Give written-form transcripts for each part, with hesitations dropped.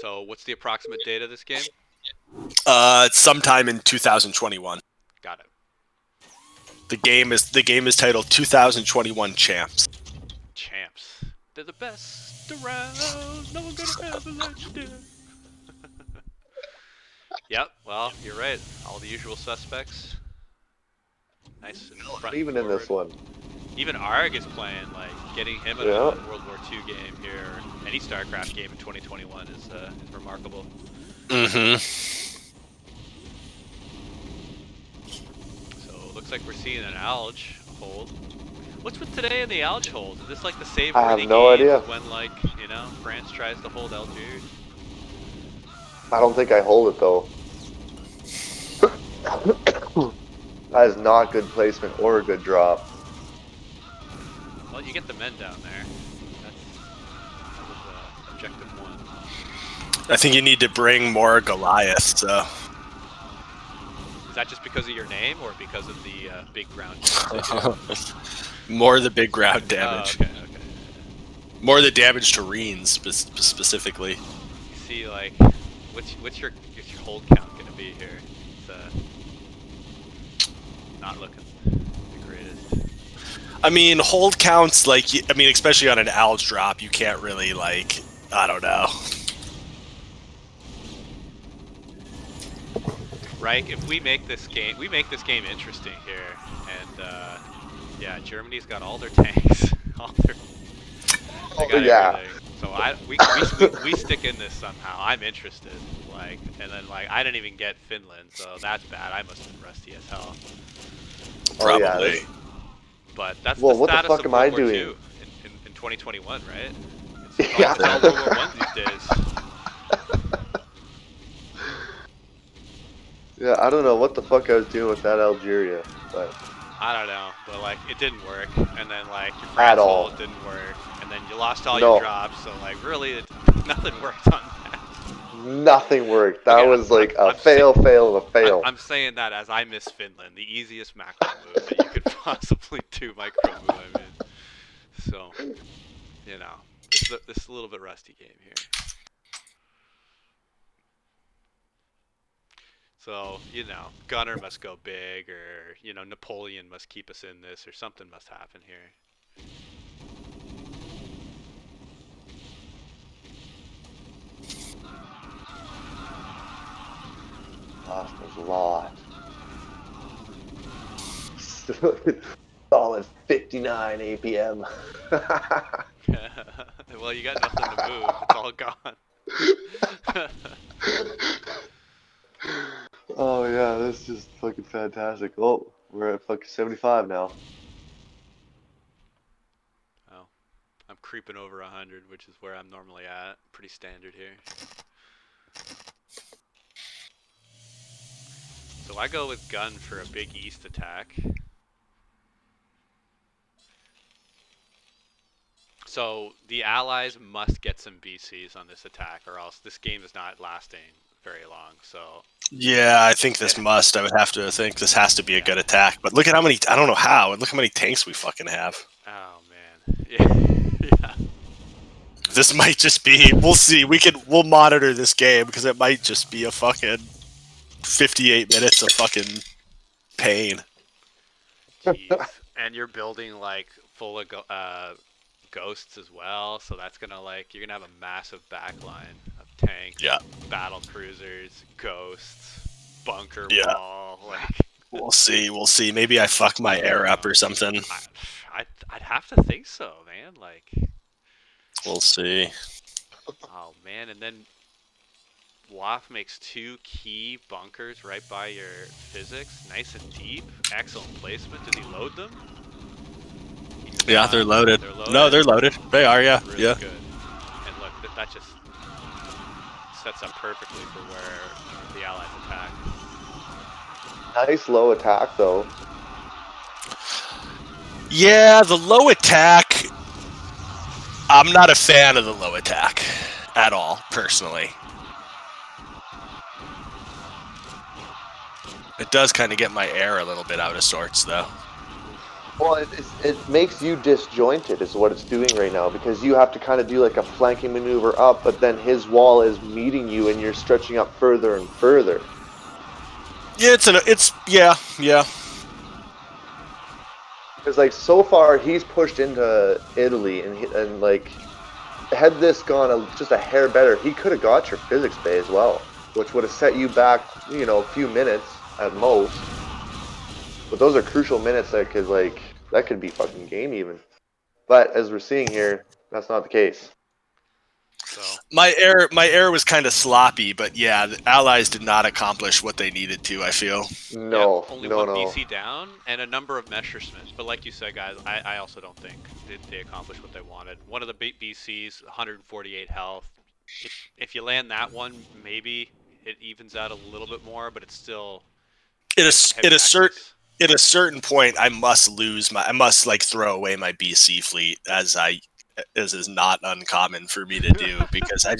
So what's the approximate date of this game? Sometime in 2021. Got it. The game is titled 2021 Champs. Champs. They're the best around. No one gonna ever let you down. Yep. Well, you're right. All the usual suspects. Nice and front and Even in forward. this one. Even Arg is playing, like, getting him in a World War II game here, or any StarCraft game in 2021 is remarkable. Mm-hmm. So, looks like we're seeing an Alge hold. What's with today in the Alge hold? Is this like the save I have no idea. when, like, you know, France tries to hold Algiers? I don't think I hold it, though. That is not good placement or a good drop. Well, you get the men down there. That was objective one. I think you need to bring more Goliath, so... Is that just because of your name, or because of the big ground damage? More of the big ground damage. Oh, okay. More of the damage to Reens, specifically. You see, like, what's your hold count gonna be here? It's not looking the greatest. I mean, hold counts, like, I mean, especially on an Alge drop, you can't really, like, I don't know. Reich, if we make this game interesting here, and yeah, Germany's got all their tanks, they got everything. So we stick in this somehow. I'm interested, like, and then like I didn't even get Finland, so that's bad. I must have been rusty as hell. Probably. Yeah, but that's well, the what status the fuck of am I World War doing? II in 2021, right? Yeah. It's all World War I these days. Yeah, I don't know what the fuck I was doing with that Algeria, but I don't know, but like it didn't work, and then like your France hold didn't work, and then you lost all your drops, so like really nothing worked on that. Nothing worked. That was like a fail, and a fail. I'm saying that as I miss Finland, the easiest macro move that you could possibly do micro move. I mean, so you know, this is a little bit rusty game here. So, you know, Gunner must go big, or, you know, Napoleon must keep us in this, or something must happen here. Lost a lot. Solid 59 APM. Well, you got nothing to move. It's all gone. Oh yeah, this is just fucking fantastic. Oh, we're at fucking 75 now. Oh, I'm creeping over 100, which is where I'm normally at. Pretty standard here. So I go with gun for a big east attack. So the allies must get some BCs on this attack, or else this game is not lasting very long. So yeah, I think this must. I would have to think this has to be a good attack. But look at how many. I don't know how. And look how many tanks we fucking have. Oh man. Yeah. This might just be. We'll see. We'll monitor this game because it might just be a fucking 58 minutes of fucking pain. Jeez. And you're building like full of ghosts as well, so that's gonna like you're gonna have a massive backline of tanks, battle cruisers, ghosts, bunker wall. Like we'll see. Maybe I fuck my air up or something. I'd have to think so, man. Like we'll see. Oh man, and then WW2 makes 2 key bunkers right by your physics, nice and deep. Excellent placement. Did he load them? Yeah, they're loaded. No, they're loaded. They are, yeah. Really yeah. Good. And look, that just sets up perfectly for where the Allies attack. Nice low attack, though. Yeah, the low attack. I'm not a fan of the low attack at all, personally. It does kind of get my air a little bit out of sorts, though. Well, it makes you disjointed, is what it's doing right now, because you have to kind of do like a flanking maneuver up, but then his wall is meeting you, and you're stretching up further and further. Yeah, yeah. Because like so far, he's pushed into Italy, and like had this gone just a hair better, he could have got your physics bay as well, which would have set you back, a few minutes at most. But those are crucial minutes that could be fucking game even. But as we're seeing here, that's not the case. So My air was kind of sloppy, but yeah, the Allies did not accomplish what they needed to. I feel. yep, No, only no, one no. BC down and a number of Messerschmitts. But like you said, guys, I also don't think they accomplished what they wanted. One of the BCs, 148 health. If you land that one, maybe it evens out a little bit more, but it's still At heavy axes. at a certain point, I must like throw away my BC fleet as is not uncommon for me to do because I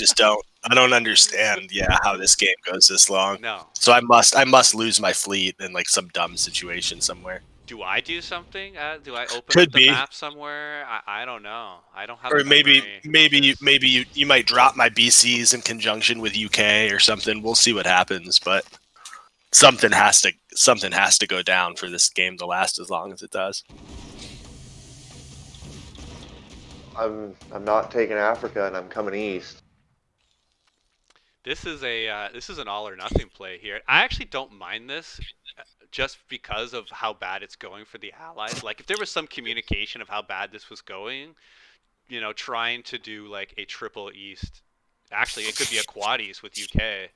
don't understand how this game goes this long. No. So I must lose my fleet in like some dumb situation somewhere. Do I do something? Do I open up Could the be. map somewhere? I don't know. I don't have Or the memory of this. you might drop my BCs in conjunction with UK or something. We'll see what happens, but something has to go down for this game to last as long as it does. I'm not taking Africa, and I'm coming east. This is an all or nothing play here. I actually don't mind this just because of how bad it's going for the Allies. Like if there was some communication of how bad this was going, trying to do like a triple East. Actually, it could be a quad East with UK.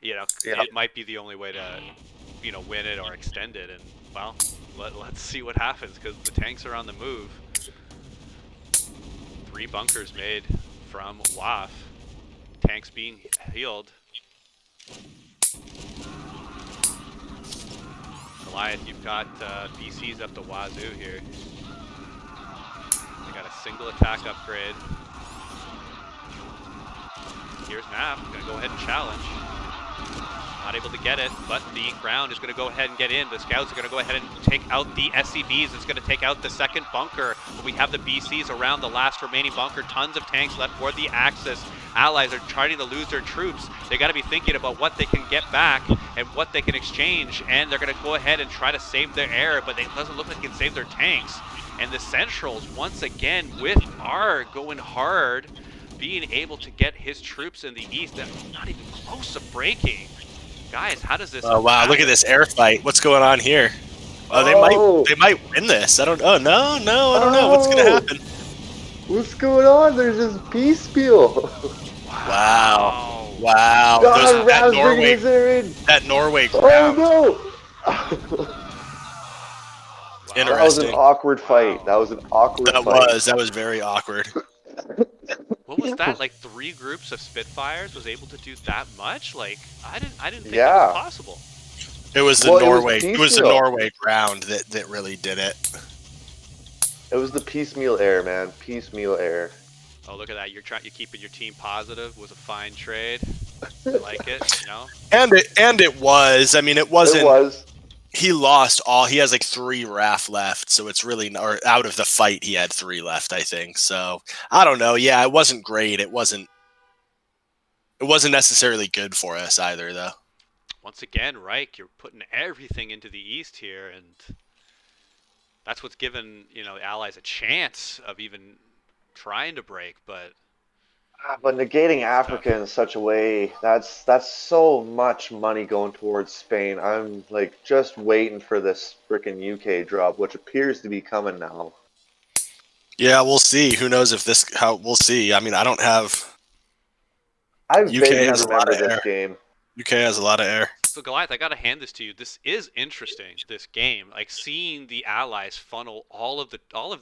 Yeah. It might be the only way to, win it or extend it. And well, let's see what happens because the tanks are on the move. 3 bunkers made from WAF. Tanks being healed. Goliath, you've got BCs up the wazoo here. They got a single attack upgrade. Here's Map, gonna go ahead and challenge. Not able to get it, but the ground is going to go ahead and get in. The scouts are going to go ahead and take out the SCVs. It's going to take out the second bunker. But we have the BCs around the last remaining bunker. Tons of tanks left for the Axis. Allies are trying to lose their troops. They got to be thinking about what they can get back and what they can exchange. And they're going to go ahead and try to save their air, but it doesn't look like they can save their tanks. And the Centrals, once again, with R going hard, being able to get his troops in the east. That's not even close to breaking. Guys, how does this? Oh wow! happen? Look at this air fight. What's going on here? Oh, they might win this. I don't. Oh no, I don't know what's gonna happen. What's going on? There's this peace spiel. Wow. God, Rav's bringing his air in. That Norway Oh ground. no! Interesting. That was an awkward fight. That was an awkward fight. That was very awkward. What was that? Like 3 groups of Spitfires was able to do that much? Like I didn't think that was possible. It was the Norway. It was the Norway ground that really did it. It was the piecemeal air, man. Piecemeal air. Oh, look at that! You're keeping your team positive. Was a fine trade. I like it. And it was. I mean, it wasn't. It was. He lost all. He has like 3 RAF left, so it's really, or out of the fight, he had 3 left, I think. So I don't know. Yeah, it wasn't great. It wasn't necessarily good for us either, though. Once again, Reich, you're putting everything into the east here, and that's what's given the Allies a chance of even trying to break. But negating Africa in such a way, that's so much money going towards Spain. I'm like just waiting for this freaking UK drop, which appears to be coming now. Yeah, we'll see. Who knows if we'll see. I mean, I don't have. I've vaguely remember this game. UK has a lot of air. So Goliath, I gotta hand this to you. This is interesting. This game, like seeing the Allies funnel all of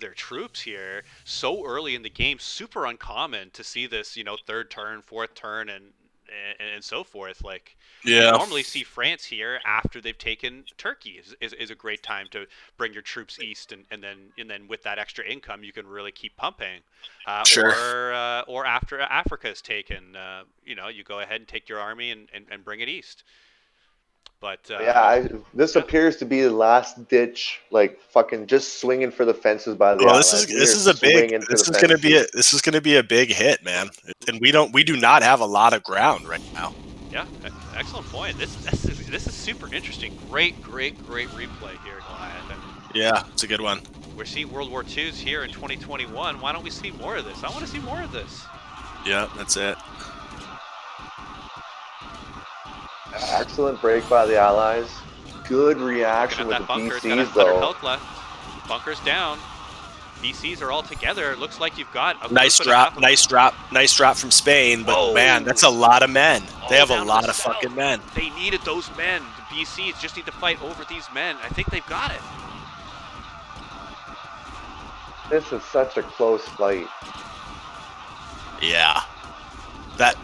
their troops here so early in the game, super uncommon to see this. 3rd turn, 4th turn, and so forth. Like you normally see France here after they've taken Turkey is a great time to bring your troops east, and then with that extra income you can really keep pumping. Sure. Or after Africa is taken, you go ahead and take your army and bring it east. But this appears to be the last ditch, like fucking just swinging for the fences by the Well, Allies. this is gonna be a big hit, man. And we do not have a lot of ground right now. Yeah, excellent point. This is super interesting. Great replay here, Goliath. Yeah, it's a good one. We're seeing World War II's here in 2021. Why don't we see more of this? I want to see more of this. Yeah, that's it. Excellent break by the Allies. Good reaction with the BCs, though. Health left. Bunker's down. BCs are all together. It looks like you've got a nice drop from Spain. But man, that's a lot of men. They have a lot of fucking men. They needed those men. The BCs just need to fight over these men. I think they've got it. This is such a close fight. Yeah. That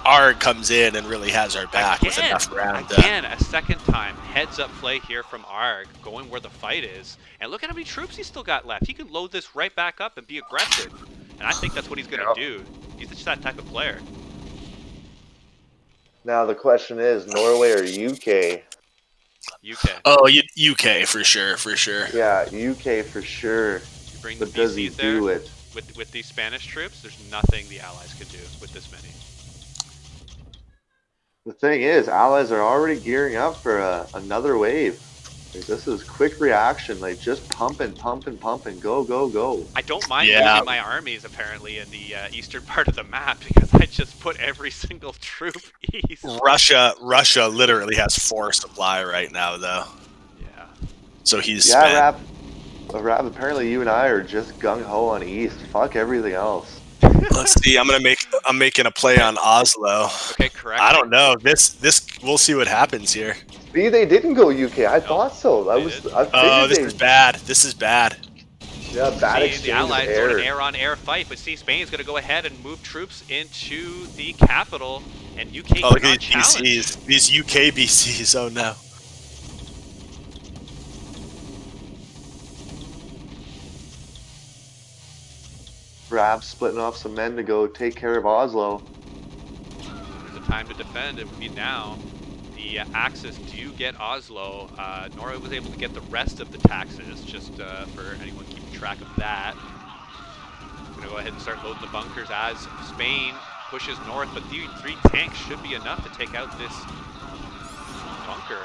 ARG comes in and really has our back with enough ground. Again, a second time. Heads up play here from ARG, going where the fight is. And look at how many troops he's still got left. He can load this right back up and be aggressive. And I think that's what he's going to do. He's just that type of player. Now the question is, Norway or UK? UK. Oh, UK for sure. Yeah, UK for sure. You bring but the does he BCs there do it? with these Spanish troops, there's nothing the Allies can do with this many. The thing is, Allies are already gearing up for another wave. Like, this is quick reaction, like just pump and go. I don't mind using my armies apparently in the eastern part of the map because I just put every single troop east. Russia literally has 4 supply right now, though. Yeah. So he's Rap, apparently you and I are just gung ho on east. Fuck everything else. Let's see. I'm making a play on Oslo. Okay, correct. I don't know. This we'll see what happens here. See, they didn't go UK. I thought so. This is bad. This is bad. Yeah, bad exchange the Allies of air. doing an air-on-air fight, but see, Spain's going to go ahead and move troops into the capital, and UK look cannot at challenge. These UK BCs. Oh no. Rab splitting off some men to go take care of Oslo. There's a time to defend. It would be now. The Axis do get Oslo. Norway was able to get the rest of the taxes, just for anyone keeping track of that. I'm going to go ahead and start loading the bunkers as Spain pushes north, but the 3 tanks should be enough to take out this bunker.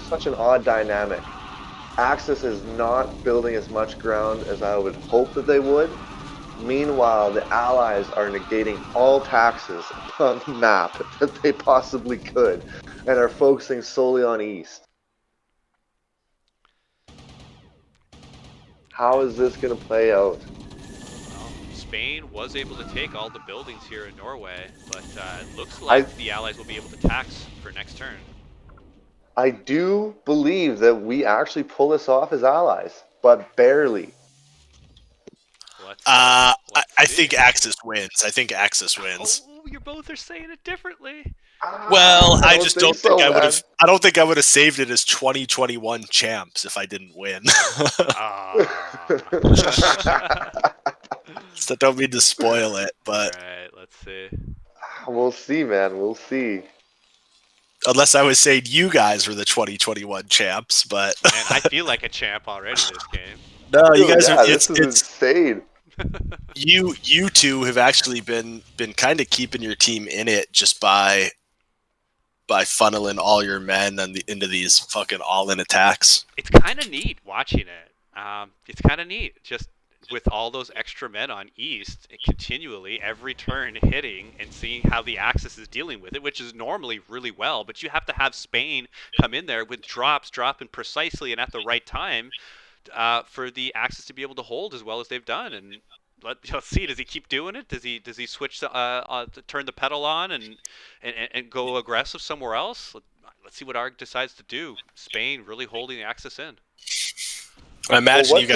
Such an odd dynamic. Axis is not building as much ground as I would hope that they would. Meanwhile, the Allies are negating all taxes on the map that they possibly could and are focusing solely on east. How is this going to play out? Well, Spain was able to take all the buildings here in Norway, but it looks like the Allies will be able to tax for next turn. I do believe that we actually pull this off as allies, but barely. I think Axis wins. Oh, you both are saying it differently. Well, I just don't think I would have. I don't think I would have saved it as 2021 champs if I didn't win. So don't mean to spoil it, but all right, let's see. We'll see, man. We'll see. Unless I was saying you guys were the 2021 champs, but man, I feel like a champ already this game. No, you guys are. It's insane. You two have actually been kind of keeping your team in it just by funneling all your men into these fucking all-in attacks. It's kind of neat watching it. It's kind of neat just with all those extra men on east and continually every turn hitting and seeing how the Axis is dealing with it, which is normally really well, but you have to have Spain come in there with dropping precisely and at the right time for the Axis to be able to hold as well as they've done. And let's see, does he keep doing it? Does he switch to turn the pedal on and go aggressive somewhere else? Let's see what ARG decides to do. Spain really holding the Axis in. I imagine you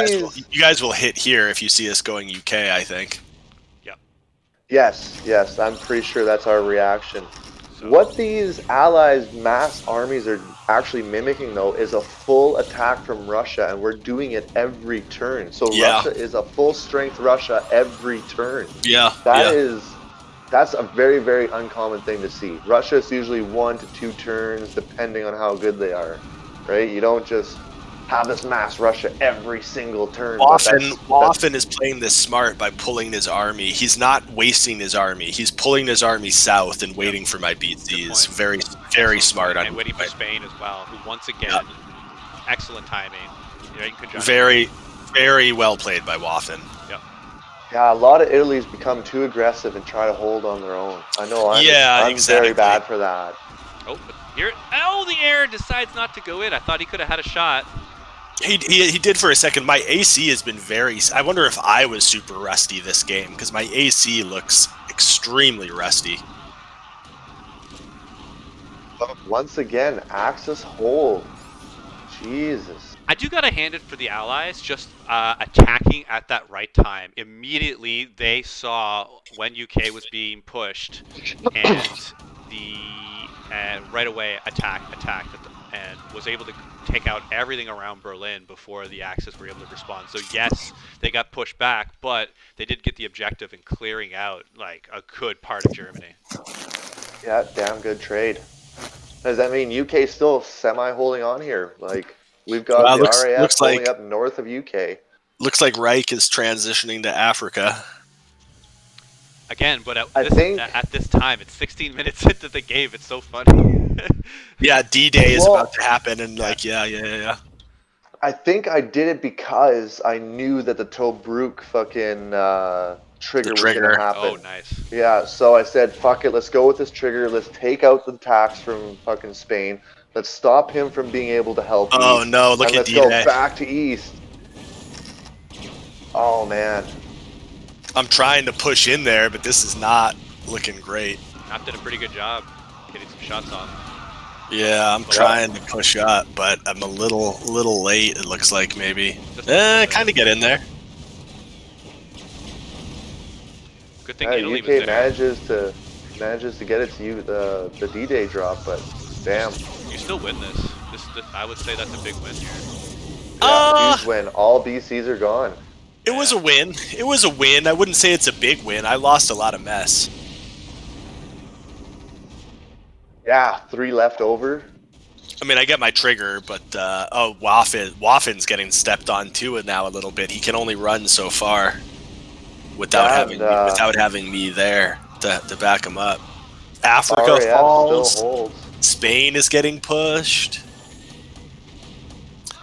guys will hit here if you see us going UK, I think. Yep. Yes, I'm pretty sure that's our reaction. So, what these allies' mass armies are actually mimicking, though, is a full attack from Russia, and we're doing it every turn. So Russia is a full-strength Russia every turn. Yeah. That is That's a very, very uncommon thing to see. Russia is usually 1 to 2 turns, depending on how good they are, right? You don't just have this mass Russia every single turn. But Waffen is playing this smart by pulling his army. He's not wasting his army. He's pulling his army south and waiting for my BCs. Very, very smart. And waiting for Spain as well, who once again, excellent timing. Right in conjunction. Very, very well played by Waffen. Yep. Yeah, a lot of Italy's become too aggressive and try to hold on their own. I know I'm very bad for that. Oh, but here, the air decides not to go in. I thought he could have had a shot. He did for a second. My AC has been very... I wonder if I was super rusty this game, because my AC looks extremely rusty. Once again, Axis hold. Jesus. I do gotta hand it for the Allies, just attacking at that right time. Immediately, they saw when UK was being pushed, and right away attacked, and was able to take out everything around Berlin before the Axis were able to respond. So yes, they got pushed back, but they did get the objective in clearing out like a good part of Germany. Yeah, damn good trade. Does that mean UK still semi-holding on here? Like, we've got the RAF holding up north of UK. Looks like Reich is transitioning to Africa. Again, but at this time, it's 16 minutes into the game. It's so funny. Yeah, D-Day is about to happen, and yeah. I think I did it because I knew that the Tobruk fucking trigger was going to happen. Oh, nice. Yeah, so I said, fuck it, let's go with this trigger. Let's take out the tax from fucking Spain. Let's stop him from being able to help Oh, East. no, look at D-Day. Let's go back to East. Oh, man. I'm trying to push in there, but this is not looking great. Hap did a pretty good job getting some shots on. Yeah, I'm trying to push up, but I'm a little late, it looks like, maybe. Kind of get in there. Good thing Italy was there. manages to get it to you, the D-Day drop, but damn. You still win this. I would say that's a big win here. Yeah, huge win. All BCs are gone. It was a win. It was a win. I wouldn't say it's a big win. I lost a lot of mess. Yeah, 3 left over. I mean, I get my trigger, but Waffen's getting stepped on too now a little bit. He can only run so far without having me there to back him up. Africa falls. Still holds. Spain is getting pushed.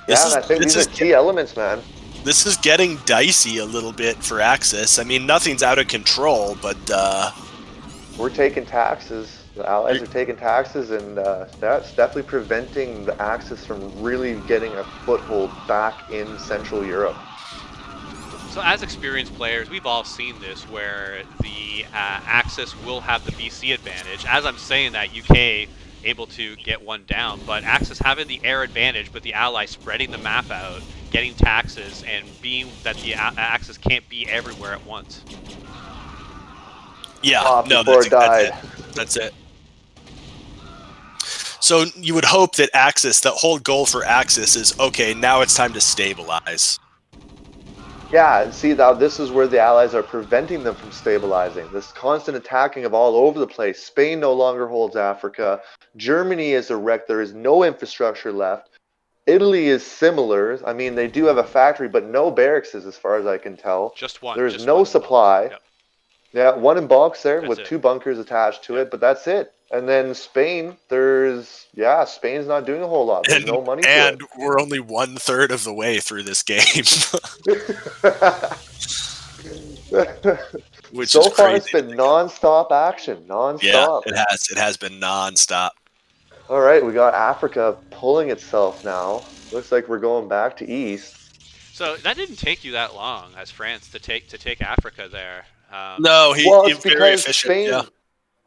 And I think these are key elements, man. This is getting dicey a little bit for Axis. I mean, nothing's out of control, but we're taking taxes. The Allies are taking taxes, and that's definitely preventing the Axis from really getting a foothold back in Central Europe. So as experienced players, we've all seen this, where the Axis will have the BC advantage. As I'm saying that, UK able to get one down, but Axis having the air advantage, but the Allies spreading the map out, getting taxes, and being that the Axis can't be everywhere at once. Yeah, no, that's it. So you would hope that Axis, the whole goal for Axis is, okay, now it's time to stabilize. Yeah, and see, now this is where the Allies are preventing them from stabilizing. This constant attacking of all over the place. Spain no longer holds Africa. Germany is a wreck. There is no infrastructure left. Italy is similar. I mean, they do have a factory, but no barracks, as far as I can tell. Just one. There's no supply. Yep. Yeah, one in box there with 2 bunkers attached to it, but that's it. And then Spain, Spain's not doing a whole lot. There's no money and we're only 1/3 of the way through this game. Which so is far, crazy. it's been non-stop action. Non-stop. Yeah, it has been non-stop. All right, we got Africa pulling itself now. Looks like we're going back to East. So that didn't take you that long as France to take Africa there. No, it's very because efficient.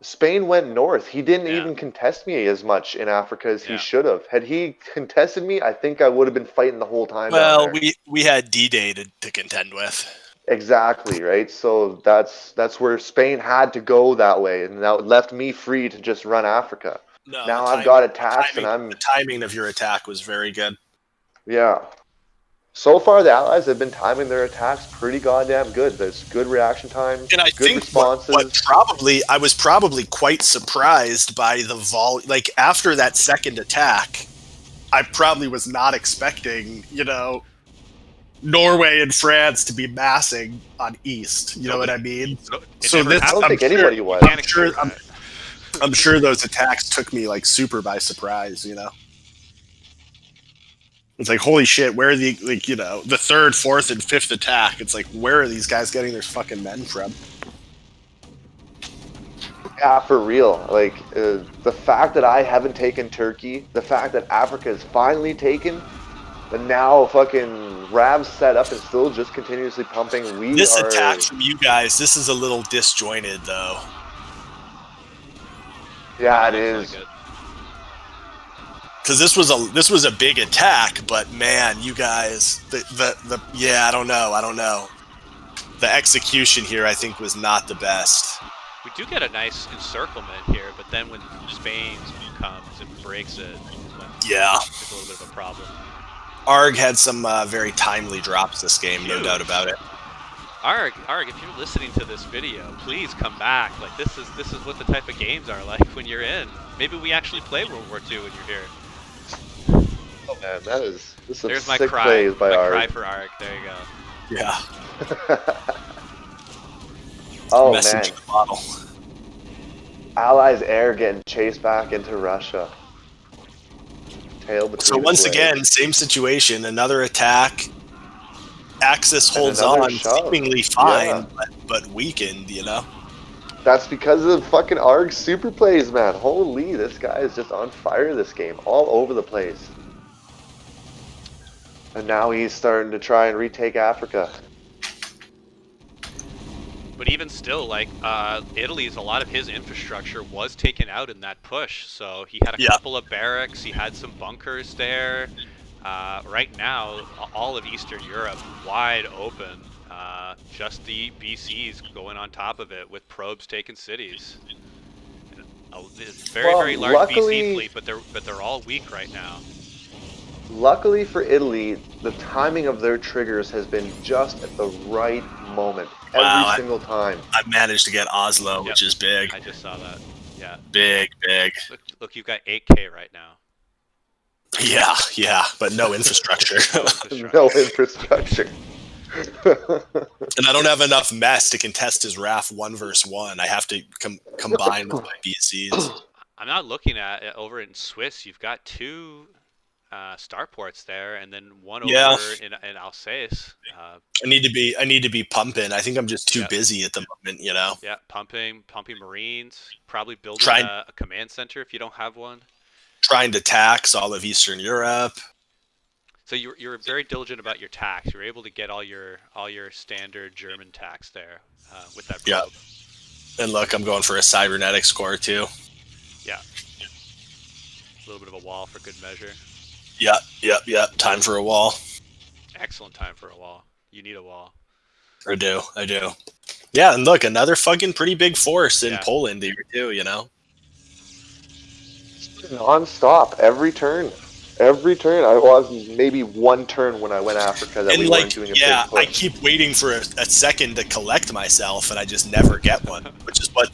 Spain went north. He didn't even contest me as much in Africa as he should have. Had he contested me, I think I would have been fighting the whole time. Well, we had D-Day to contend with. Exactly, right? So that's where Spain had to go that way, and that left me free to just run Africa. No, now I've got attacks, and the timing of your attack was very good. Yeah. So far, the Allies have been timing their attacks pretty goddamn good. There's good reaction times, And I good think responses. I was probably quite surprised by the like after that second attack, I probably was not expecting, Norway and France to be massing on East. You know what I mean? So this, I don't think anybody was. I'm sure those attacks took me like super by surprise. It's like, holy shit, where are the third, fourth, and fifth attack? It's like, where are these guys getting their fucking men from? Yeah, for real. Like, the fact that I haven't taken Turkey, the fact that Africa is finally taken, and now fucking Rav's set up and still just continuously pumping. This attack from you guys, this is a little disjointed, though. Yeah, it is. Because this was a big attack, but man, you guys, I don't know. The execution here, I think, was not the best. We do get a nice encirclement here, but then when Spain comes and breaks it, it's a little bit of a problem. Arg had some very timely drops this game, no doubt about it. Arg, if you're listening to this video, please come back. Like this is what the type of games are like when you're in. Maybe we actually play World War II when you're here. Oh man, this is some There's sick my cry. plays by Arg. Cry for Arg. There you go. Yeah. Oh Messenger man. model. Allies air getting chased back into Russia. Tail between. So once again, same situation. Another attack. Axis holds on, seemingly fine, but weakened. That's because of fucking Arg super plays, man. Holy, this guy is just on fire this game, all over the place. And now he's starting to try and retake Africa. But even still, like, Italy's, a lot of his infrastructure was taken out in that push. So he had a couple of barracks, he had some bunkers there. Right now, all of Eastern Europe wide open. Just the BCs going on top of it with probes taking cities. It's very large BC fleet, but they're all weak right now. Luckily for Italy, the timing of their triggers has been just at the right moment every single time. I managed to get Oslo, which is big. I just saw that. Yeah. Big. Look, you've got 8K right now. Yeah, but no infrastructure. No infrastructure. And I don't have enough mess to contest his RAF 1 versus 1. I have to combine with my BCs. I'm not looking at it over in Swiss. You've got 2 starports there, and then one over in Alsace. I need to be pumping. I think I'm just too busy at the moment, Yeah, pumping Marines. Probably building a command center if you don't have one. Trying to tax all of Eastern Europe. So you're very diligent about your tax. You're able to get all your standard German tax there with that probe. Yeah. And look, I'm going for a cybernetics core too. Yeah. A little bit of a wall for good measure. Yep. Time for a wall. Excellent time for a wall. You need a wall. I do. Yeah, and look, another fucking pretty big force in Poland here too, Non-stop, every turn. I was maybe one turn when I went Africa that we weren't doing a big push. I keep waiting for a second to collect myself, and I just never get one, which is what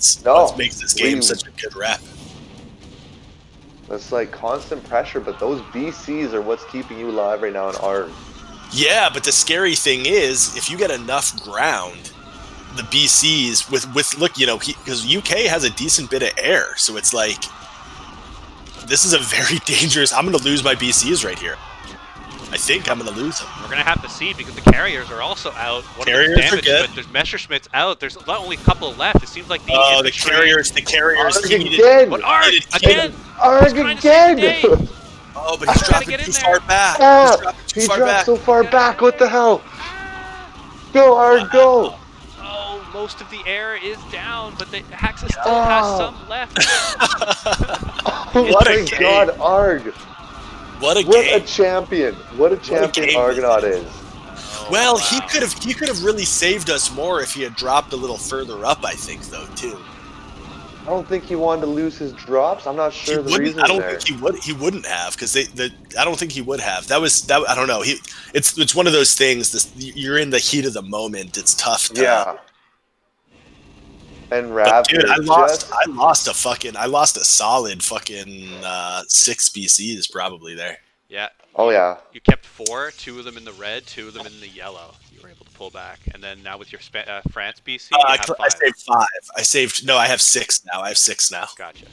makes this game such a good rep. It's like constant pressure, but those BCs are what's keeping you alive right now in Arg. Yeah, but the scary thing is, if you get enough ground, the BCs because UK has a decent bit of air, so it's like this is a very dangerous. I'm going to lose my BCs right here. I think I'm going to lose them. We're going to have to see because the carriers are also out. Carriers are good. But there's Messerschmitt's out. There's not only a couple left. It seems like the carriers. Arg again. But Arg again. Arg again. Oh, but he's dropping too far back. He dropped so far back. What the hell? Go, Arg, go. Oh, most of the air is down, but the Axis still has some left. What a god, Arg. What a champion. What a champion Argonaut is. Well, he could have really saved us more if he had dropped a little further up, I think, though, too. I don't think he wanted to lose his drops. I'm not He sure the wouldn't. I reasoning don't there. think he would. He wouldn't have because I don't think he would have. That was that. I don't know. It's one of those things. You're in the heat of the moment. It's tough to. Yeah. And But dude, Raptor just I lost a solid fucking 6 BCs probably there. Yeah. Oh yeah. You kept 4, 2 of them in the red, 2 of them in the yellow. You were able to pull back, and then now with your France BC, you have 5. I saved 5. I have 6 now. I have 6 now. Gotcha.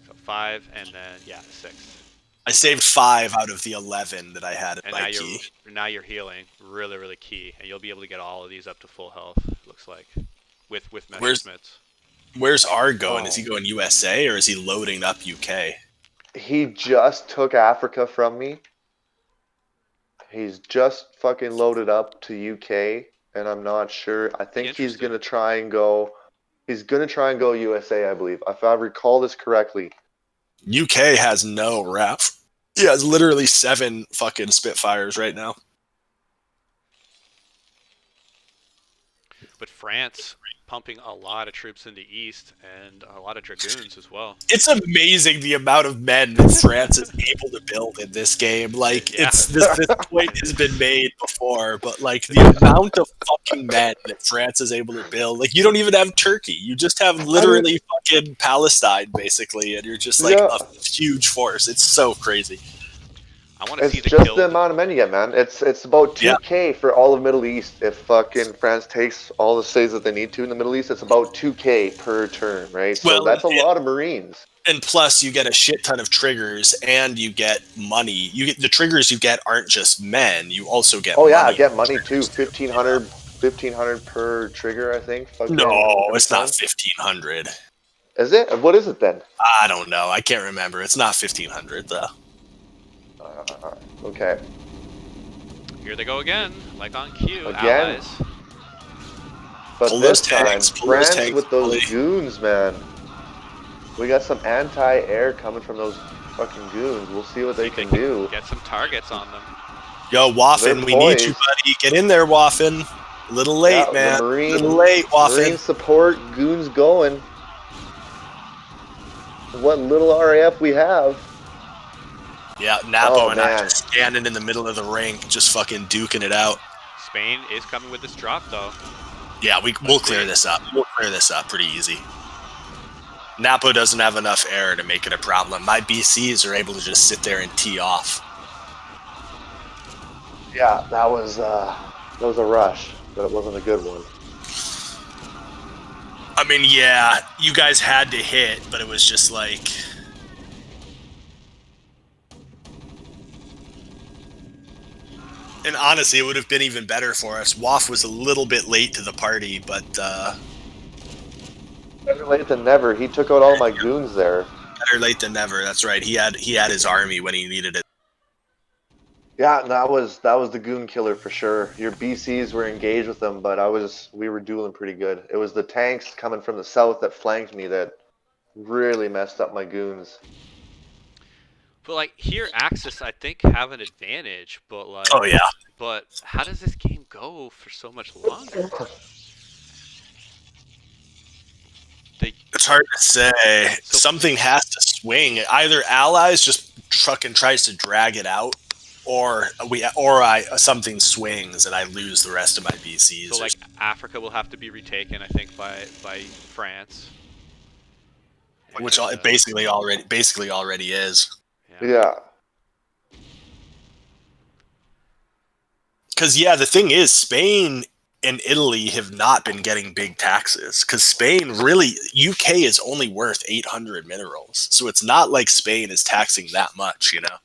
So 5, and then 6. I saved 5 out of the 11 that I had in And my key. now you're healing, really, really key, and you'll be able to get all of these up to full health. Looks like, with Messerschmitts. Where's R going? Is he going USA or is he loading up UK? He just took Africa from me. He's just fucking loaded up to UK, and I'm not sure. I think he's gonna try and go. He's gonna try and go USA, I believe, if I recall this correctly. UK has no rep. He has literally 7 fucking Spitfires right now. But France pumping a lot of troops into East and a lot of Dragoons as well. It's amazing the amount of men that France is able to build in this game. Like, this point has been made before, but like the amount of fucking men that France is able to build. Like, you don't even have Turkey. You just have literally fucking Palestine, basically, and you're just like a huge force. It's so crazy. I want to see the just the amount of men you get, man. It's about 2K for all of Middle East. If fucking France takes all the cities that they need to in the Middle East, it's about 2K per turn, right? So that's a lot of Marines. And plus, you get a shit ton of triggers, and you get money. You get the triggers you get aren't just men. You also get money. I get money too. 1,500 per trigger, I think. No, it's not 1,500. Is it? What is it then? I don't know. I can't remember. It's not 1,500 though. Okay. Here they go again, like on cue. Again? Allies. But this time, France with those goons, man. We got some anti-air coming from those fucking goons. We'll see what they can do. Get some targets on them. Yo, Waffen, we need you, buddy. Get in there, Waffen. A little late, man. Little late, Waffen. Marine support, goons going. What little RAF we have. Yeah, Napo and I just standing in the middle of the ring, just fucking duking it out. Spain is coming with this drop, though. Yeah, we'll clear this up. We'll clear this up pretty easy. Napo doesn't have enough air to make it a problem. My BCs are able to just sit there and tee off. Yeah, that was a rush, but it wasn't a good one. I mean, yeah, you guys had to hit, but it was just like... And honestly, it would have been even better for us. Waff was a little bit late to the party, but... Better late than never. He took out all my goons there. Better late than never, that's right. He had his army when he needed it. Yeah, that was the goon killer for sure. Your BCs were engaged with them, but we were dueling pretty good. It was the tanks coming from the south that flanked me that really messed up my goons. But like here, Axis I think have an advantage, but like But how does this game go for so much longer? It's hard to say. Something has to swing. Either Allies just fucking tries to drag it out, or something swings and I lose the rest of my BCs. So like Africa will have to be retaken, I think, by France. Which it basically already is. Yeah. Because the thing is, Spain and Italy have not been getting big taxes. Because Spain UK is only worth 800 minerals, so it's not like Spain is taxing that much, you know.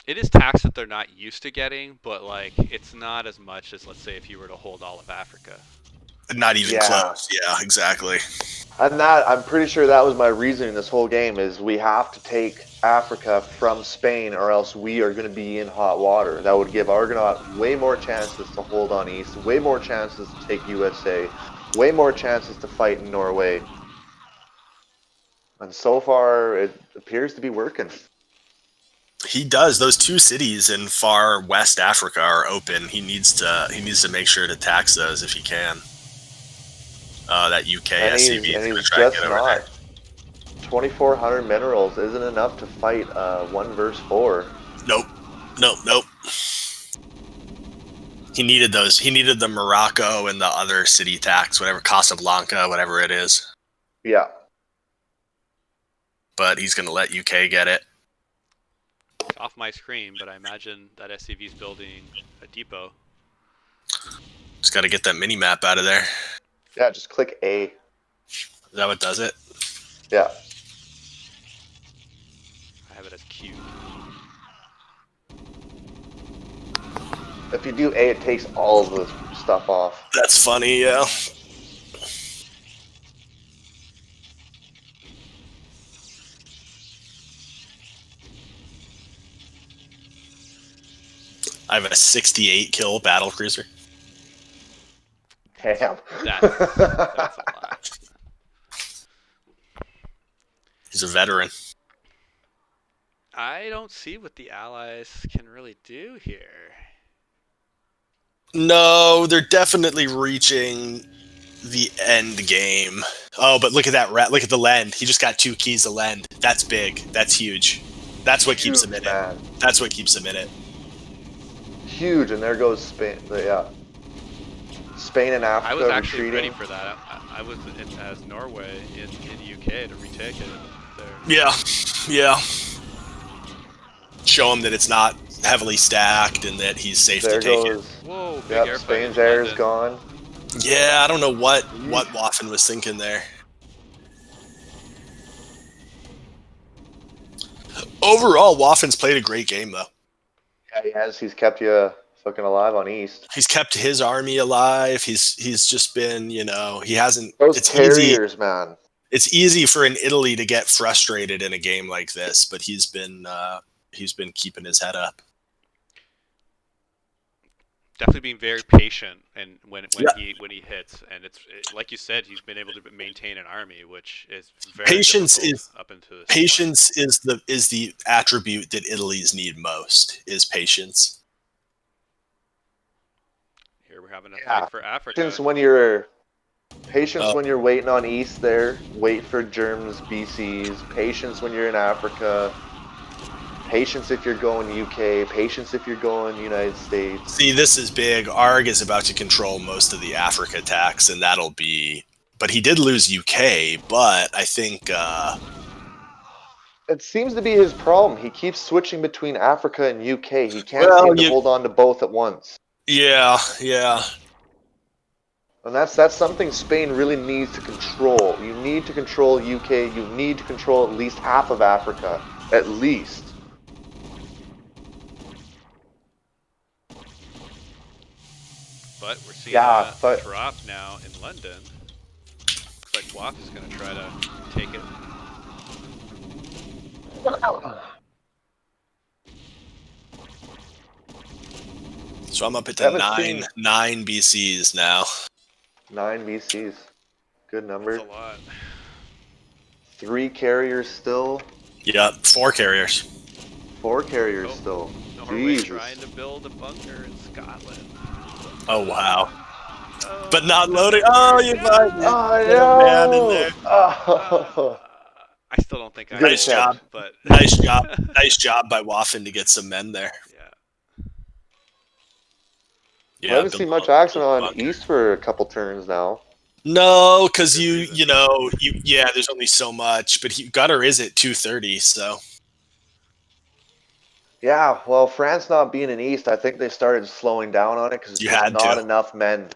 It is tax that they're not used to getting, but like it's not as much as, let's say, if you were to hold all of Africa. Not even close. Yeah, exactly. And I'm pretty sure that was my reasoning this whole game is we have to take Africa from Spain or else we are going to be in hot water. That would give Argonaut way more chances to hold on East, way more chances to take USA, way more chances to fight in Norway. And so far, it appears to be working. He does. Those 2 cities in far West Africa are open. He needs to make sure to tax those if he can. That UK And SCV is and going to he's try and just get over not. there. 2,400 minerals isn't enough to fight 1 versus 4. Nope. He needed those. He needed the Morocco and the other city tax, whatever, Casablanca, whatever it is. Yeah. But he's going to let UK get it. It's off my screen, but I imagine that SCV's building a depot. Just got to get that mini map out of there. Yeah, just click A. Is that what does it? Yeah. I have it as Q. If you do A, it takes all of the stuff off. That's funny, yeah. I have a 68 kill battle cruiser. Damn. That's a lot. He's a veteran. I don't see what the Allies can really do here. No, they're definitely reaching the end game. Oh, but look at that. Look at the lend. He just got 2 keys to lend. That's big. That's huge. That's what keeps him in it. That's what keeps him in it. Huge, and there goes Spain. Yeah. Spain and Africa I was actually retreating. ready for that. I was as Norway in UK to retake it there. Yeah. Show him that it's not heavily stacked and that he's safe to take it. Whoa, big Yep, Spain's air is gone. Yeah, I don't know what Waffen was thinking there. Overall, Waffen's played a great game, though. Yeah, he has. He's kept you fucking alive on East. He's kept his army alive. He's just been, he hasn't. Those it's carriers, easy. man. It's easy for an Italy to get frustrated in a game like this, but he's been keeping his head up. Definitely being very patient, and when he hits, and like you said, he's been able to maintain an army, which is very patience is the attribute that Italy's need most is patience. Here we're having a fight for Africa. Patience when you're waiting on East there. Wait for Germans, BCs. Patience when you're in Africa. Patience if you're going UK. Patience if you're going United States. See, this is big. ARG is about to control most of the Africa tax, and that'll be... But he did lose UK, but I think... It seems to be his problem. He keeps switching between Africa and UK. He can't seem to hold on to both at once. Yeah. And that's something Spain really needs to control. You need to control UK. You need to control at least half of Africa. At least. But we're seeing a drop now in London. Looks like WAF is going to try to take it. So I'm up at the 9 BCs now. 9 BCs. Good number. That's a lot. 3 carriers still. Yeah, 4 carriers. 4 carriers still. Norway trying to build a bunker in Scotland. Oh, wow. But not loading. Oh, you might. Oh, man in there. I still don't think I Nice job. But Nice job. Nice job by Waffen to get some men there. Yeah, I haven't seen much action on East for a couple turns now. No, because there's only so much. But Gutter is at 230, so. Yeah, well, France not being in East, I think they started slowing down on it because there's not enough men.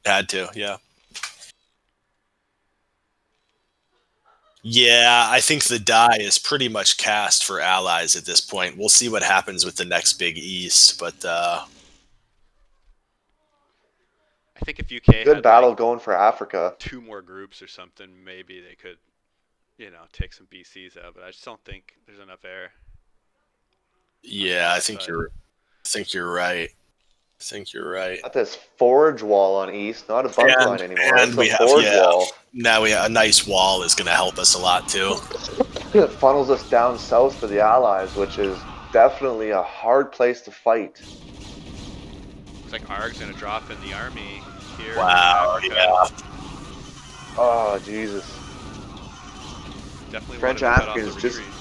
Had to, yeah. Yeah, I think the die is pretty much cast for Allies at this point. We'll see what happens with the next big East, but I think if UK good had battle going for Africa. 2 more groups or something, maybe they could, take some BCs out. But I just don't think there's enough air. Yeah, I think you're right. Got this forge wall on East, not a bunker line anymore. And it's a forge wall. Now we have a nice wall is going to help us a lot too. It funnels us down south for the Allies, which is definitely a hard place to fight. Looks like ARG's going to drop in the army here. Wow, yeah. Oh, Jesus. Definitely French wanted to cut off Africans the just, retreat.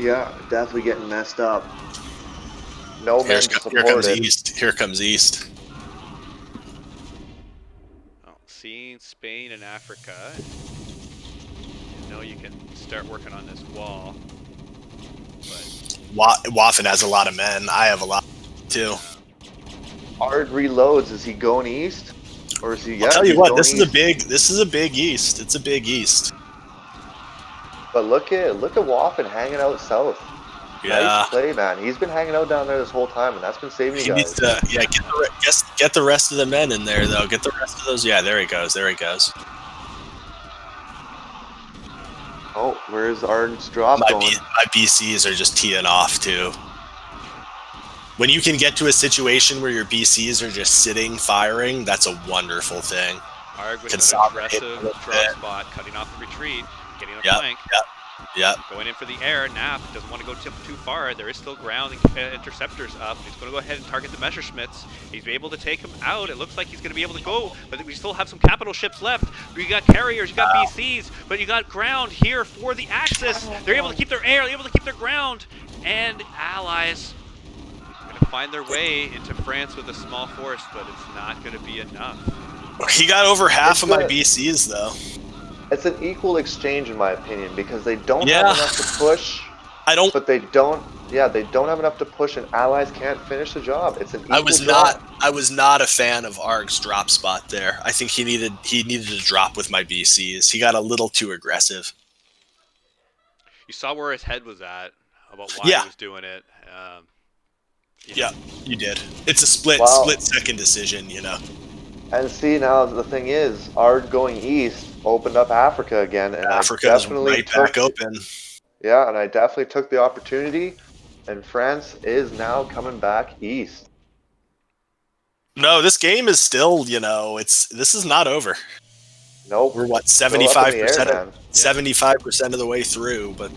yeah, definitely getting messed up. No Here men to support comes it. East. Here comes East. Oh, seeing Spain and Africa, you know you can start working on this wall. But Waffen has a lot of men. I have a lot too. Ard reloads. Is he going east? Or is he, I'll yeah, tell you he's what, going this is a east. big East. It's a big East. But look at Waffen hanging out south. Yeah. Nice play, man. He's been hanging out down there this whole time, and that's been saving you He needs guys. to, get the rest of the men in there, though. Get the rest of those. Yeah, there he goes. There he goes. Oh, where's Ard's drop going? My BCs are just teeing off, too. When you can get to a situation where your BCs are just sitting, firing, that's a wonderful thing. Arg with an aggressive drop spot, cutting off the retreat, getting a flank. Yep. Going in for the air. Nap doesn't want to go too far. There is still ground and interceptors up. He's going to go ahead and target the Messerschmitts. He's able to take him out. It looks like he's going to be able to go, but we still have some capital ships left. You got carriers, you got BCs, but you got ground here for the Axis. They're able to keep their air, they're able to keep their ground, and allies are going to find their way into France with a small force, but it's not going to be enough. He got over half of my BCs, though. It's an equal exchange, in my opinion, because they don't have enough to push. But they don't. Yeah, they don't have enough to push, and allies can't finish the job. It's an equal I was not a fan of Arg's drop spot there. I think he needed to drop with my BCs. He got a little too aggressive. You saw where his head was at about why he was doing it. Yeah, you did. It's a split second decision, you know. And see, now the thing is, Ard going east opened up Africa again, and Africa is right back open. Yeah, and I definitely took the opportunity, and France is now coming back east. No, this game is still, this is not over. Nope. We're 75% of the way through, but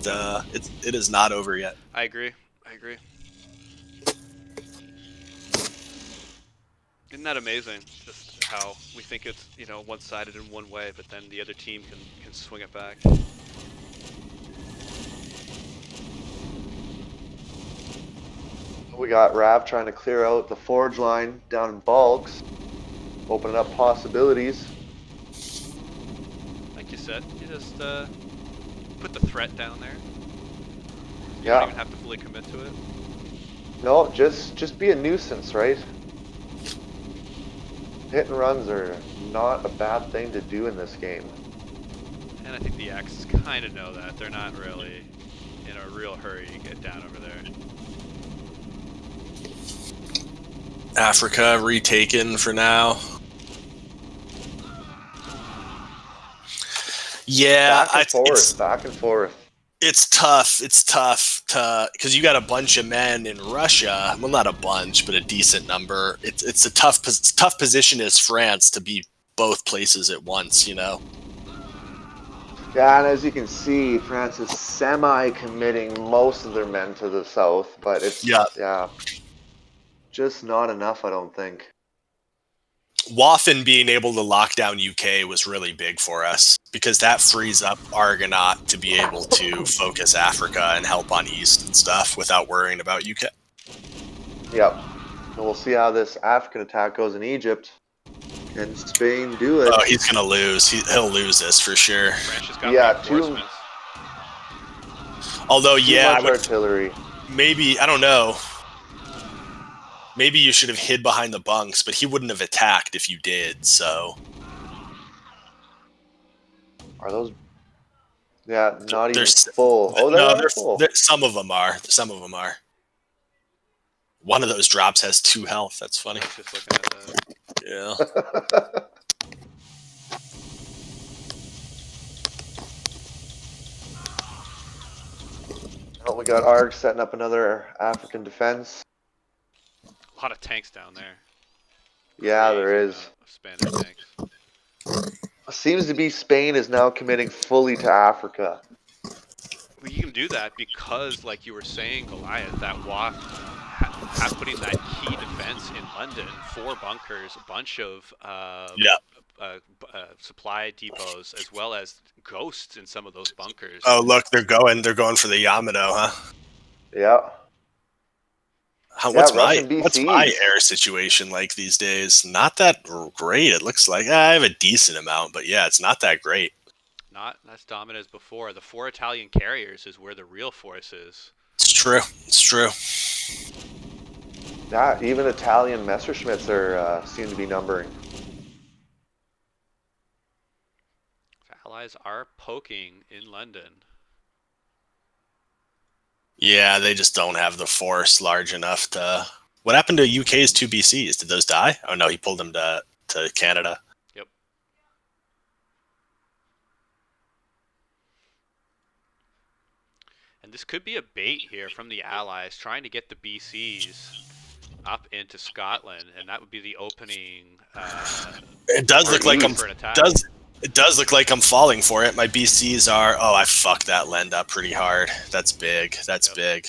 it is not over yet. I agree. Isn't that amazing? Just how we think it's one-sided in one way, but then the other team can swing it back. We got Rav trying to clear out the forge line down in Bulks, opening up possibilities. Like you said, you just put the threat down there. You don't even have to fully commit to it. No, just be a nuisance, right? Hit and runs are not a bad thing to do in this game. And I think the Axis kind of know that. They're not really in a real hurry to get down over there. Africa retaken for now. Yeah, back and forth. It's tough because you got a bunch of men in Russia. Well, not a bunch, but a decent number. It's a tough position as France to be both places at once. Yeah, and as you can see, France is semi-committing most of their men to the south, but it's just not enough, I don't think. Waffen being able to lock down UK was really big for us because that frees up Argonaut to be able to focus Africa and help on East and stuff without worrying about UK. Yep. And we'll see how this African attack goes in Egypt. Can Spain do it? Oh, he's going to lose. He'll lose this for sure. France has got reinforcements. Although, artillery. Maybe, I don't know. Maybe you should have hid behind the bunks, but he wouldn't have attacked if you did, so. Are those? Yeah, not even full. Oh, they're full. Some of them are. One of those drops has 2 health. That's funny. Just looking at that. Yeah. Oh, we got Arg setting up another African defense. A lot of tanks down there. Yeah, there is. Spanish tanks. Seems to be Spain is now committing fully to Africa. Well, you can do that because, like you were saying, Goliath, that WAF putting that key defense in London, 4 bunkers, a bunch of supply depots, as well as ghosts in some of those bunkers. Oh, look, they're going for the Yamato, huh? Yeah. What's my BCs. air situation like these days? Not that great. It looks like I have a decent amount, but yeah, it's not that great. Not as dominant as before. The 4 Italian carriers is where the real force is. It's true. It's true. Yeah, even Italian Messerschmitts are seem to be numbering. Allies are poking in London. Yeah, they just don't have the force large enough to... What happened to UK's 2 BCs? Did those die? Oh no, he pulled them to Canada. Yep. And this could be a bait here from the Allies, trying to get the BCs up into Scotland, and that would be the opening. It does look like It does look like I'm falling for it. My BCs are... Oh, I fucked that lend up pretty hard. That's big. That's big.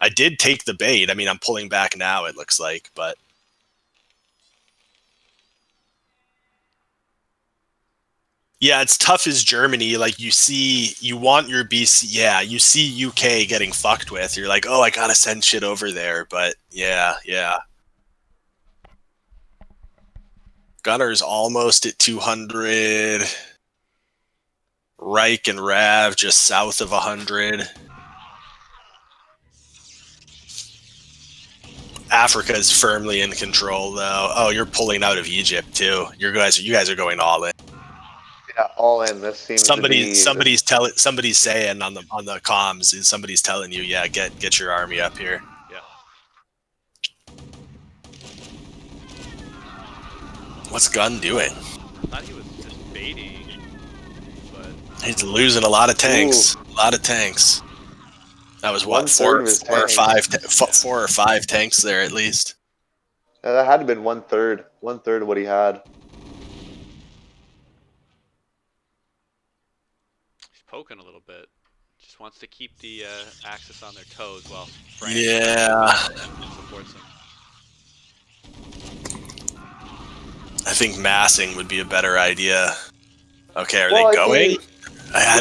I did take the bait. I mean, I'm pulling back now, it looks like, but... Yeah, it's tough as Germany. Like, you want your BC... Yeah, you see UK getting fucked with. You're like, oh, I gotta send shit over there. But, yeah. Gunner's almost at 200. Reich and Rav just south of 100. Africa is firmly in control, though. Oh, you're pulling out of Egypt too. You guys are going all in. Yeah, all in. This seems somebody's saying on the comms. Somebody's telling you, yeah, get your army up here. What's Gunn doing? I thought he was just baiting, but... He's losing a lot of tanks. A lot of tanks. That was what, four or five tanks there at least. Yeah, that had to have been 1/3. 1/3 of what he had. He's poking a little bit. Just wants to keep the Axis on their toes while France supports him. I think massing would be a better idea. Okay, are they going?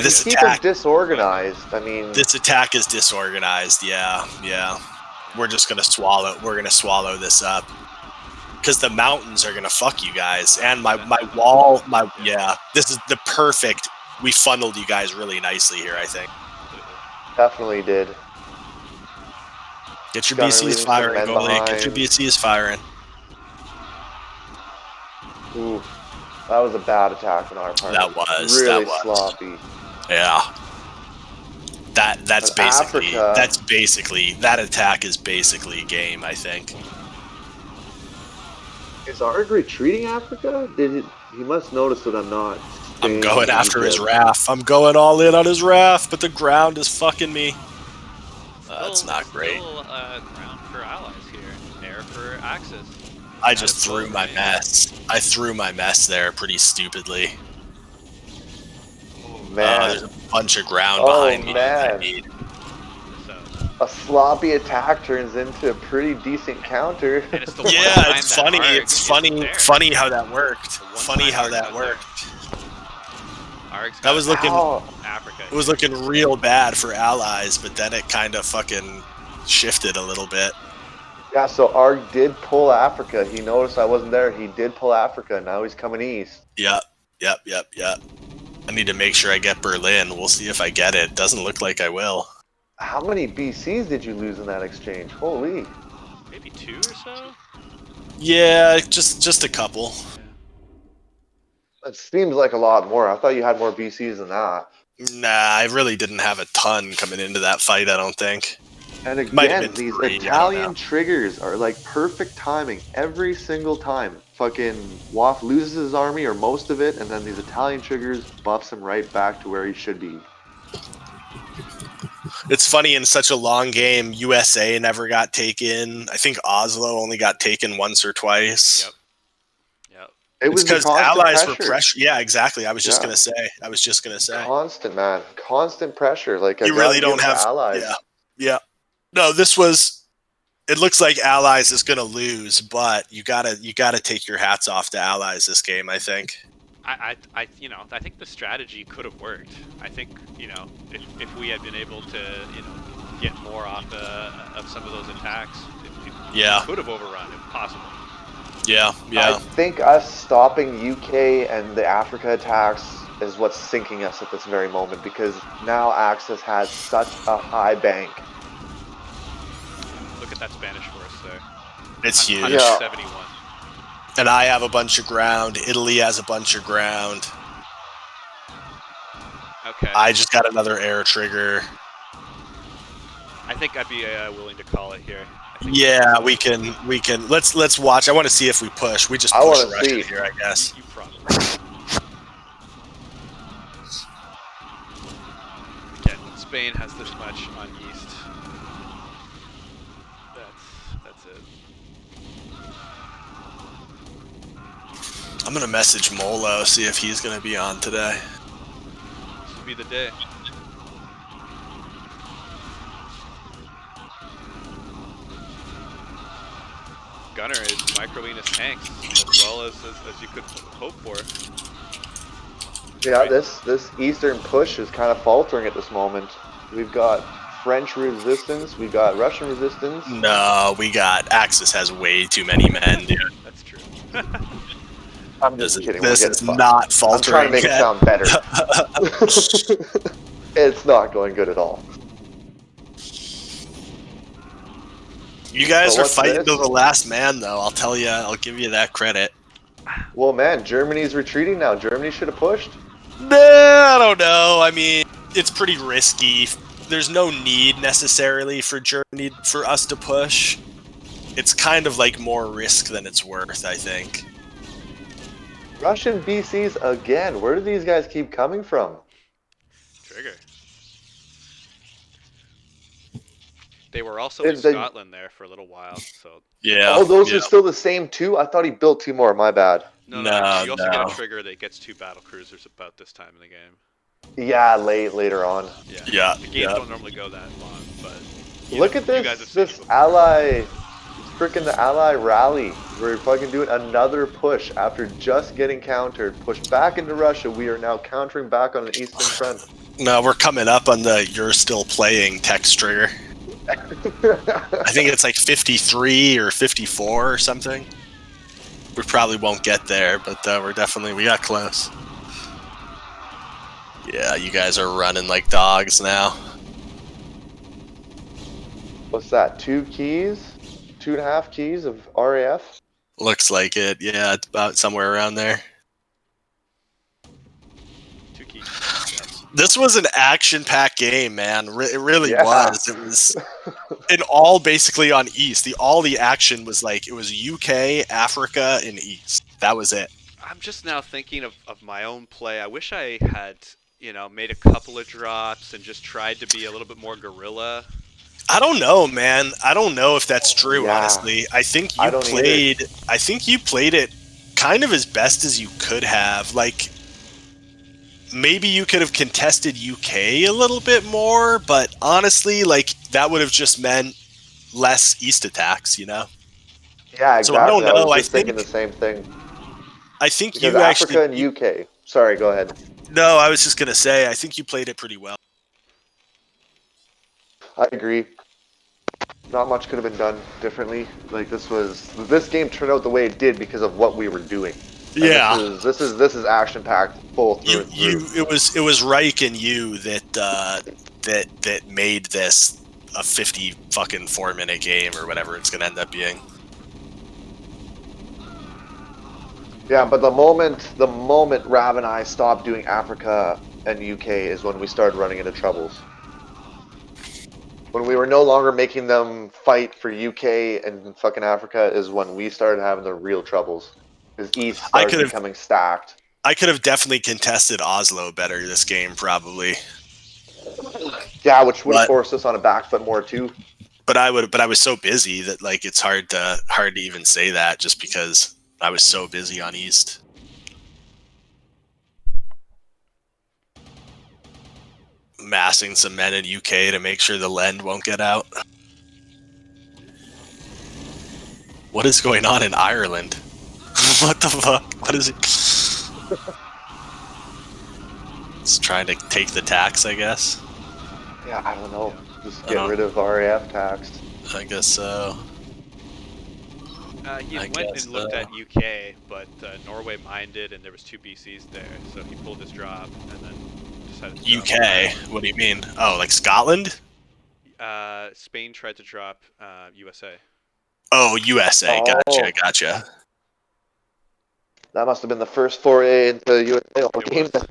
This attack is disorganized. I mean, this attack is disorganized. Yeah. We're just gonna swallow. We're gonna swallow this up because the mountains are gonna fuck you guys. And my wall. This is the perfect. We funneled you guys really nicely here. I think. Definitely did. Get your BCs firing, Goliath. Get your BCs firing. Ooh, that was a bad attack on our part. That was really sloppy. Yeah. That's basically that attack is basically game, I think. Is Arg retreating Africa? He must notice that I'm not. I'm going after his RAF. I'm going all in on his RAF, but the ground is fucking me. That's not great. Ground for allies here. Air for Axis. I just threw my mess. I threw my mess there pretty stupidly. Oh, man. There's a bunch of ground behind me. Man. A sloppy attack turns into a pretty decent counter. It's funny. It's funny how that worked. Funny how that worked. That was looking. Africa. It was looking real bad for allies, but then it kind of fucking shifted a little bit. Yeah, so Arg did pull Africa. He noticed I wasn't there. He did pull Africa. Now he's coming east. Yep. I need to make sure I get Berlin. We'll see if I get it. Doesn't look like I will. How many BCs did you lose in that exchange? Holy. Maybe 2 or so? Yeah, just a couple. It seems like a lot more. I thought you had more BCs than that. Nah, I really didn't have a ton coming into that fight, I don't think. And again, these Italian triggers are like perfect timing every single time. Fucking Waff loses his army or most of it, and then these Italian triggers buffs him right back to where he should be. It's funny, in such a long game, USA never got taken. I think Oslo only got taken once or twice. Yep. It was because allies were pressure. Yeah, exactly. I was just gonna say. Constant, man. Constant pressure. Like you really don't have allies. Yeah. No, this was it looks like Allies is going to lose, but you gotta take your hats off to Allies this game. I think. I think the strategy could have worked. I think, if we had been able to, get more off of some of those attacks, it could have overrun if possible. Yeah. I think us stopping UK and the Africa attacks is what's sinking us at this very moment, because now Axis has such a high bank. Look at that Spanish force there. It's huge. 171. And I have a bunch of ground. Italy has a bunch of ground. Okay. I just got another air trigger. I think I'd be willing to call it here. Yeah, we can. Let's watch. I want to see if we push. We just push Russia here, I guess. You probably. Again, Spain has this much on East. That's it. I'm gonna message Molo, see if he's gonna be on today. This would be the day. Gunner is microing his tanks as well as you could hope for. Yeah, right. This eastern push is kind of faltering at this moment. We've got French resistance, we've got Russian resistance. No, we got Axis has way too many men, dude. That's true. I'm just kidding. This is not faltering. I'm trying to make it sound better. It's not going good at all. You guys are fighting to the last man, though. I'll tell you. I'll give you that credit. Well, man, Germany's retreating now. Germany should have pushed. Nah, I don't know. I mean, it's pretty risky. There's no need necessarily for Germany for us to push. It's kind of like more risk than it's worth, I think. Russian BCs again. Where do these guys keep coming from? Trigger. They were also in Scotland there for a little while, so. Yeah. Oh, those are still the same two? I thought he built two more. My bad. No. You also get a trigger that gets 2 battle cruisers about this time in the game. Yeah, later on. Yeah. The games don't normally go that long, but. Look at this ally. Freaking the ally rally. We're fucking doing another push after just getting countered. Pushed back into Russia. We are now countering back on the eastern front. No, we're coming up on the "you're still playing" text trigger. I think it's like 53 or 54 or something. We probably won't get there, but we got close. Yeah, you guys are running like dogs now. What's that? 2 keys? 2.5 keys of RAF? Looks like it. Yeah, it's about somewhere around there. 2 keys. This was an action-packed game, man. It really was. It was all basically on East. All the action was like, it was UK, Africa, and East. That was it. I'm just now thinking of my own play. I wish I had, made a couple of drops and just tried to be a little bit more guerrilla. I don't know, man. I don't know if that's true, honestly. I think you played it kind of as best as you could have. Like, maybe you could have contested UK a little bit more, but honestly, like, that would have just meant less East attacks, Yeah, exactly. So I don't know. I was thinking the same thing. I think because you Africa and UK. Sorry, go ahead. No, I was just gonna say, I think you played it pretty well. I agree. Not much could have been done differently. Like, this game turned out the way it did because of what we were doing. And yeah, this is action packed full through. It was Reich and you that made this a 54-minute game or whatever it's gonna end up being. Yeah, but the moment Rav and I stopped doing Africa and UK is when we started running into troubles. When we were no longer making them fight for UK and fucking Africa is when we started having the real troubles. Because East started becoming stacked. I could have definitely contested Oslo better this game, probably. Yeah, which would have forced us on a back foot more too. But I was so busy that, like, it's hard to even say that just because I was so busy on East. Massing some men in UK to make sure the Lend won't get out. What is going on in Ireland? What the fuck? What is it? It's trying to take the tax, I guess. Yeah, I don't know. Just I get don't- rid of RAF tax. I guess so. He I went guess and looked so. at UK, but Norway minded, and there was 2 BCs there, so he pulled his drop and then decided to drop UK? What do you mean? Oh, like Scotland? Spain tried to drop USA. Oh, USA. Oh. Gotcha. That must have been the first foray into USA It game. was.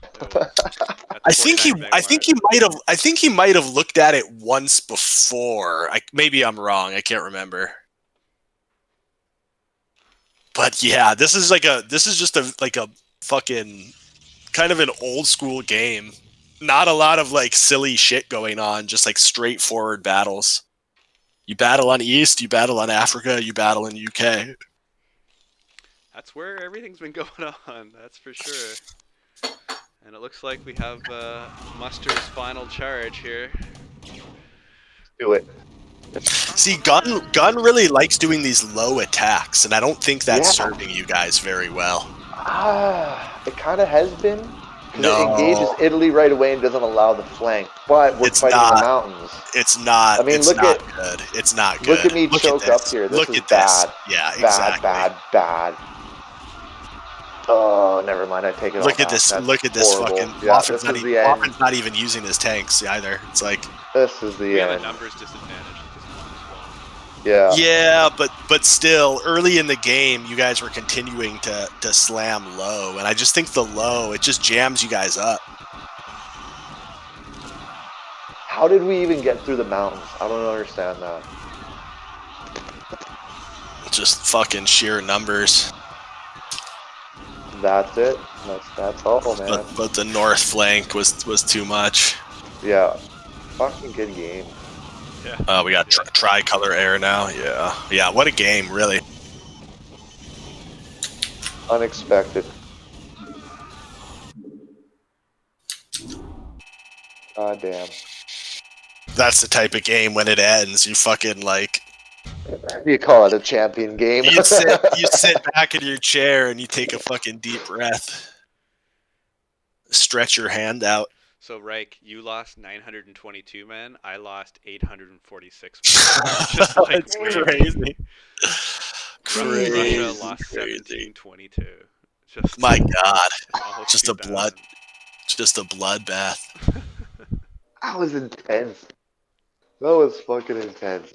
I think he might have looked at it once before. Maybe I'm wrong. I can't remember. But yeah, this is just a fucking kind of an old school game. Not a lot of like silly shit going on, just like straightforward battles. You battle on East, you battle on Africa, you battle in UK. That's where everything's been going on, that's for sure. And it looks like we have Muster's final charge here. Do it. See, Gun really likes doing these low attacks, and I don't think that's Yeah. serving you guys very well. It kind of has been. 'Cause No. It engages Italy right away and doesn't allow the flank. But we're It's fighting in not. the mountains. It's not. I mean, it's look not at- good. It's not good. Look at me choked up here. This Look is at this. bad. Yeah, Bad, exactly. bad. Oh, never mind. I take it all Look at back. this. That's Look at this horrible. fucking. Yeah, Moffin's this is the Moffin's end. not even using his tanks either. It's like. This is We the have a end. numbers disadvantage at this point as well. Yeah. Yeah, but still, early in the game, you guys were continuing to slam low, and I just think the low it just jams you guys up. How did we even get through the mountains? I don't understand that. Just fucking sheer numbers. That's it. That's all, man. But the north flank was too much. Yeah. Fucking good game. Yeah. We got tricolor air now. Yeah. What a game, really. Unexpected. God damn. That's the type of game when it ends, you fucking like. You call it a champion game. You sit back in your chair and you take a fucking deep breath. Stretch your hand out. So, Reich, you lost 922 men. I lost 846 men. Just like That's way crazy. Russia lost Crazy. 1722. Just My God, almost just a 2,000. bloodbath. That was intense. That was fucking intense.